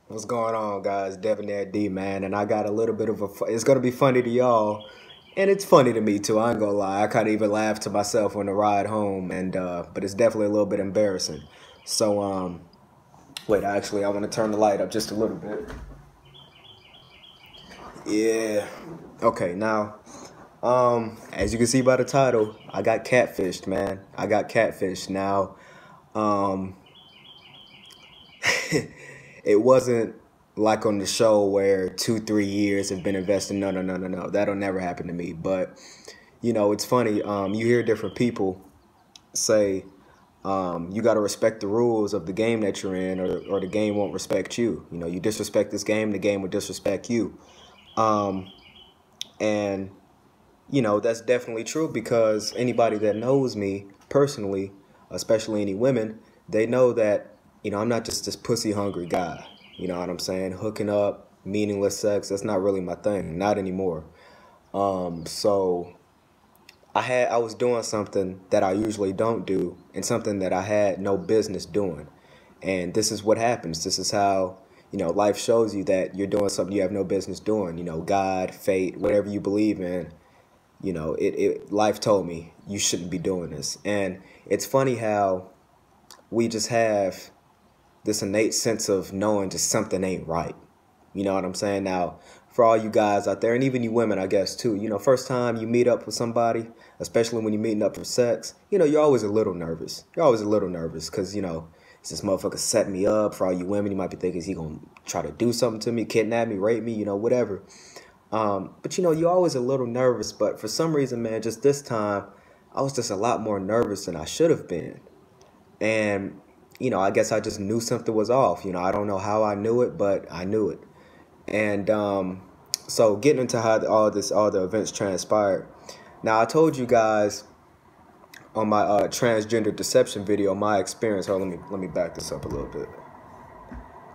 What's going on, guys? Debonair D, man, and I got a little bit of it's gonna be funny to y'all, and it's funny to me too. I ain't gonna lie. I kind of even laughed to myself on the ride home, and but it's definitely a little bit embarrassing. So, wait, actually, I want to turn the light up just a little bit. Yeah. Okay, now, as you can see by the title, I got catfished, man. I got catfished. Now, um, it wasn't like on the show where 2, 3 years have been invested. No, no, no, no, no. That'll never happen to me. But it's funny. You hear different people say you got to respect the rules of the game that you're in, or the game won't respect you. You disrespect this game, the game will disrespect you. Um, and that's definitely true because anybody that knows me personally, especially any women, they know that, I'm not just this pussy hungry guy. You know what I'm saying? Hooking up, meaningless sex, that's not really my thing. Not anymore. So I was doing something that I usually don't do and something that I had no business doing. And this is what happens. This is how, life shows you that you're doing something you have no business doing. God, fate, whatever you believe in, life told me you shouldn't be doing this. And it's funny how we just have this innate sense of knowing just something ain't right. You know what I'm saying? Now, for all you guys out there, and even you women, I guess, too, first time you meet up with somebody, especially when you're meeting up for sex, you're always a little nervous. You're always a little nervous because, is this motherfucker setting me up? For all you women, you might be thinking, is he going to try to do something to me, kidnap me, rape me, whatever. But, you're always a little nervous. But for some reason, man, just this time, I was just a lot more nervous than I should have been. And, I guess I just knew something was off. I don't know how I knew it, but I knew it. And so getting into how all the events transpired. Now, I told you guys on my transgender deception video, my experience. Hold on, let me back this up a little bit.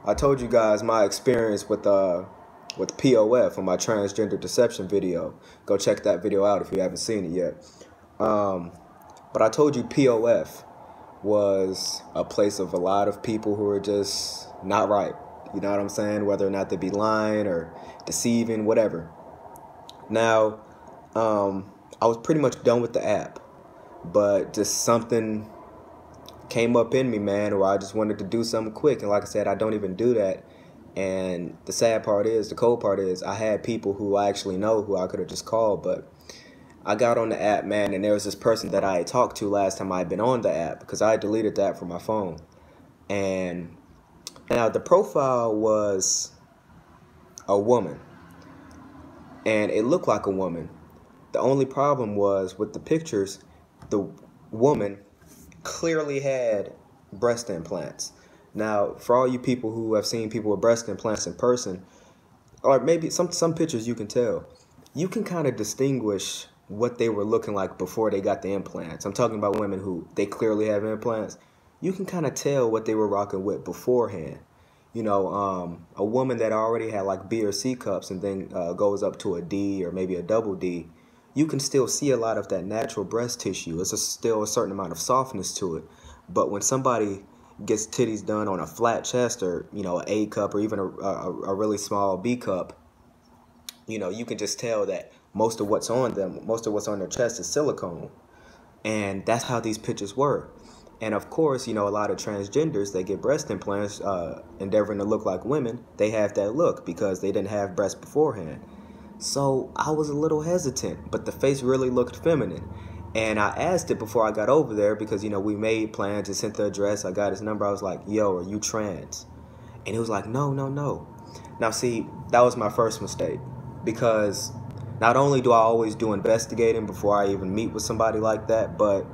I told you guys my experience with POF on my transgender deception video. Go check that video out if you haven't seen it yet. But I told you POF was a place of a lot of people who are just not right. You know what I'm saying? Whether or not they be lying or deceiving, whatever. Now, I was pretty much done with the app, but just something came up in me, man, where I just wanted to do something quick. And like I said, I don't even do that. And the cold part is, I had people who I actually know who I could have just called, but I got on the app, man, and there was this person that I had talked to last time I had been on the app because I deleted that from my phone. And now the profile was a woman, and it looked like a woman. The only problem was with the pictures, the woman clearly had breast implants. Now, for all you people who have seen people with breast implants in person, or maybe some pictures you can tell, you can kind of distinguish what they were looking like before they got the implants. I'm talking about women who they clearly have implants. You can kind of tell what they were rocking with beforehand. A woman that already had like B or C cups and then goes up to a D or maybe a double D, you can still see a lot of that natural breast tissue. It's still a certain amount of softness to it. But when somebody gets titties done on a flat chest or, an A cup or even a really small B cup, you can just tell that most of what's on their chest is silicone. And that's how these pictures were. And of course, a lot of transgenders, they get breast implants, endeavoring to look like women. They have that look because they didn't have breasts beforehand. So I was a little hesitant, but the face really looked feminine. And I asked it before I got over there because, we made plans and sent the address. I got his number. I was like, yo, are you trans? And he was like, no, no, no. Now, see, that was my first mistake because not only do I always do investigating before I even meet with somebody like that, but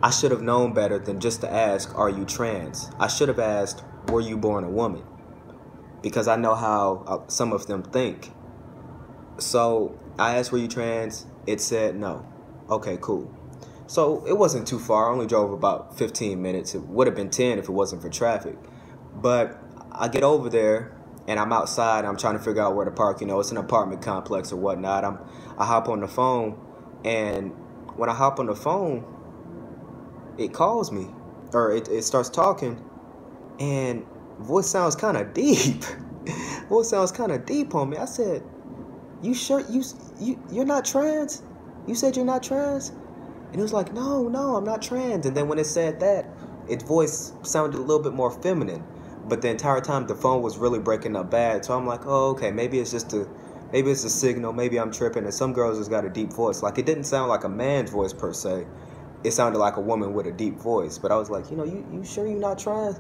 I should have known better than just to ask, are you trans? I should have asked, were you born a woman? Because I know how some of them think. So I asked, were you trans? It said no. Okay, cool. So it wasn't too far. I only drove about 15 minutes. It would have been 10 if it wasn't for traffic. But I get over there and I'm outside. I'm trying to figure out where to park. It's an apartment complex or whatnot. I hop on the phone, and when I hop on the phone, it calls me, or it starts talking, and voice sounds kind of deep. Voice sounds kind of deep on me. I said, you sure you're not trans? You said you're not trans? And it was like, no, I'm not trans. And then when it said that, its voice sounded a little bit more feminine. But the entire time the phone was really breaking up bad. So I'm like, oh, okay, maybe it's a signal. Maybe I'm tripping. And some girls just got a deep voice. Like, it didn't sound like a man's voice per se. It sounded like a woman with a deep voice. But I was like, you sure you're not trans?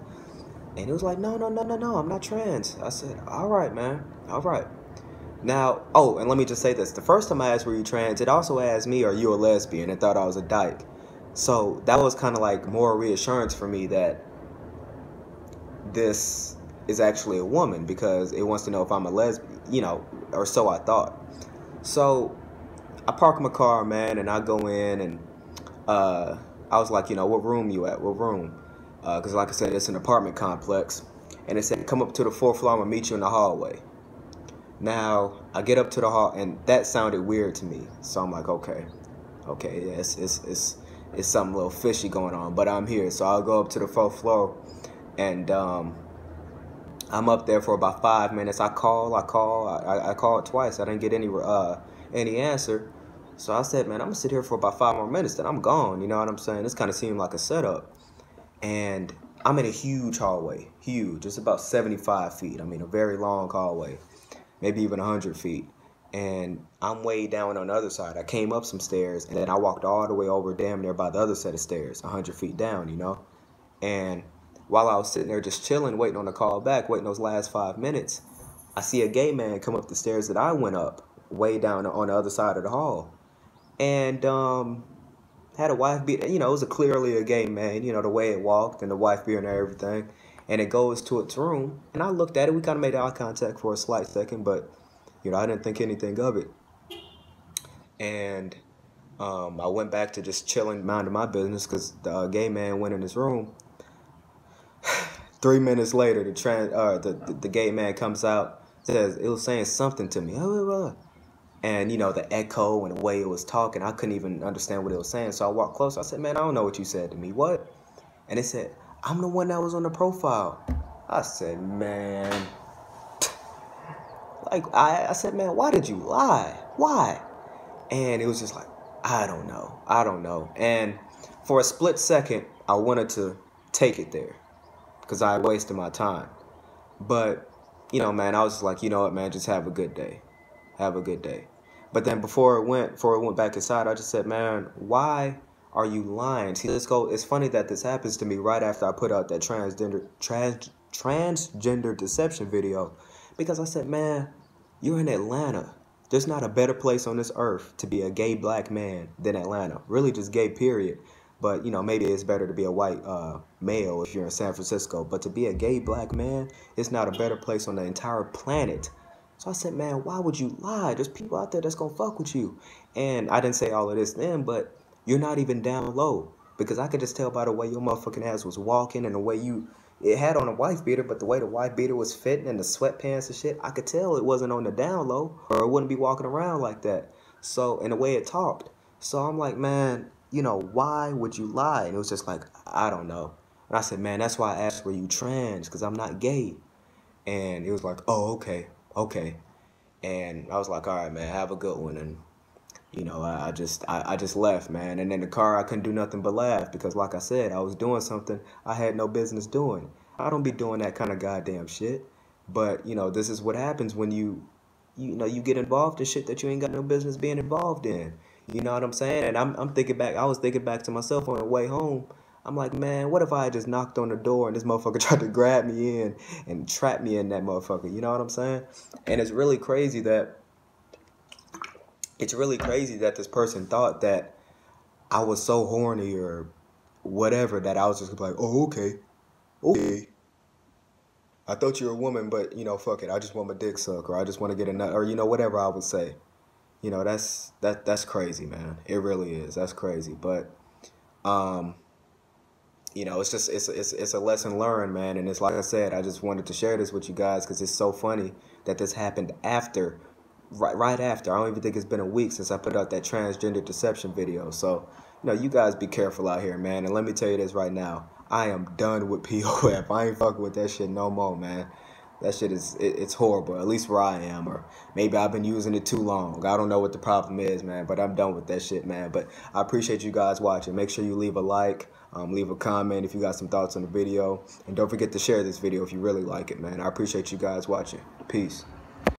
And it was like, no, I'm not trans. I said, all right, man, all right. Now, oh, and let me just say this. The first time I asked, were you trans, it also asked me, are you a lesbian? And thought I was a dyke. So that was kind of like more reassurance for me that this is actually a woman, because it wants to know if I'm a lesbian, or so I thought. So I park my car, man, and I go in, and I was like, what room you at? What room? Because like I said, it's an apartment complex. And it said, come up to the 4th floor, I'm going to meet you in the hallway. Now, I get up to the hall, and that sounded weird to me. So I'm like, okay, yeah, it's something a little fishy going on. But I'm here, so I'll go up to the 4th floor. And I'm up there for about 5 minutes. I called twice. I didn't get any answer. So I said, man, I'm going to sit here for about 5 more minutes, then I'm gone. You know what I'm saying? This kind of seemed like a setup. And I'm in a huge hallway, huge. It's about 75 feet. I mean, a very long hallway, maybe even 100 feet. And I'm way down on the other side. I came up some stairs, and then I walked all the way over damn near by the other set of stairs, 100 feet down, And while I was sitting there just chilling, waiting on the call back, waiting those last 5 minutes, I see a gay man come up the stairs that I went up, way down on the other side of the hall. And had a wife beater, it was clearly a gay man, the way it walked and the wife beater and everything. And it goes to its room, and I looked at it. We kind of made eye contact for a slight second, but, I didn't think anything of it. And I went back to just chilling, minding my business, because the gay man went in his room. 3 minutes later, the gay man comes out, says, it was saying something to me. And, the echo and the way it was talking, I couldn't even understand what it was saying. So I walked closer. I said, man, I don't know what you said to me. What? And it said, I'm the one that was on the profile. I said, man. I said, man, why did you lie? Why? And it was just like, I don't know. And for a split second, I wanted to take it there, because I wasted my time. But, man, I was just like, you know what, man, just have a good day. Have a good day. But then before it went back inside, I just said, man, why are you lying? See, let's go. It's funny that this happens to me right after I put out that transgender deception video, because I said, man, you're in Atlanta. There's not a better place on this earth to be a gay black man than Atlanta. Really, just gay, period. But, maybe it's better to be a white male if you're in San Francisco. But to be a gay black man, it's not a better place on the entire planet. So I said, man, why would you lie? There's people out there that's going to fuck with you. And I didn't say all of this then, but you're not even down low. Because I could just tell by the way your motherfucking ass was walking, and the way it had on a wife beater, but the way the wife beater was fitting and the sweatpants and shit, I could tell it wasn't on the down low, or it wouldn't be walking around like that. So, and the way it talked. So I'm like, man, why would you lie? And it was just like, I don't know. And I said, man, that's why I asked, were you trans? Because I'm not gay. And it was like, oh, okay. And I was like, all right, man, have a good one. And, I just left, man. And in the car, I couldn't do nothing but laugh, because like I said, I was doing something I had no business doing. I don't be doing that kind of goddamn shit. But, this is what happens when you get involved in shit that you ain't got no business being involved in. You know what I'm saying? And I was thinking back to myself on the way home. I'm like, man, what if I had just knocked on the door and this motherfucker tried to grab me in and trap me in that motherfucker? You know what I'm saying? And it's really crazy that this person thought that I was so horny or whatever that I was just like, oh, okay. I thought you were a woman, but, fuck it. I just want my dick sucked, or I just want to get a nut, or, whatever I would say. That's crazy, man. It really is. That's crazy. But, it's a lesson learned, man. And it's like I said, I just wanted to share this with you guys, because it's so funny that this happened right after. I don't even think it's been a week since I put out that transgender deception video. So, you guys be careful out here, man. And let me tell you this right now. I am done with POF. I ain't fucking with that shit no more, man. That shit is, it's horrible, at least where I am. Or maybe I've been using it too long. I don't know what the problem is, man, but I'm done with that shit, man. But I appreciate you guys watching. Make sure you leave a like, leave a comment if you got some thoughts on the video. And don't forget to share this video if you really like it, man. I appreciate you guys watching. Peace.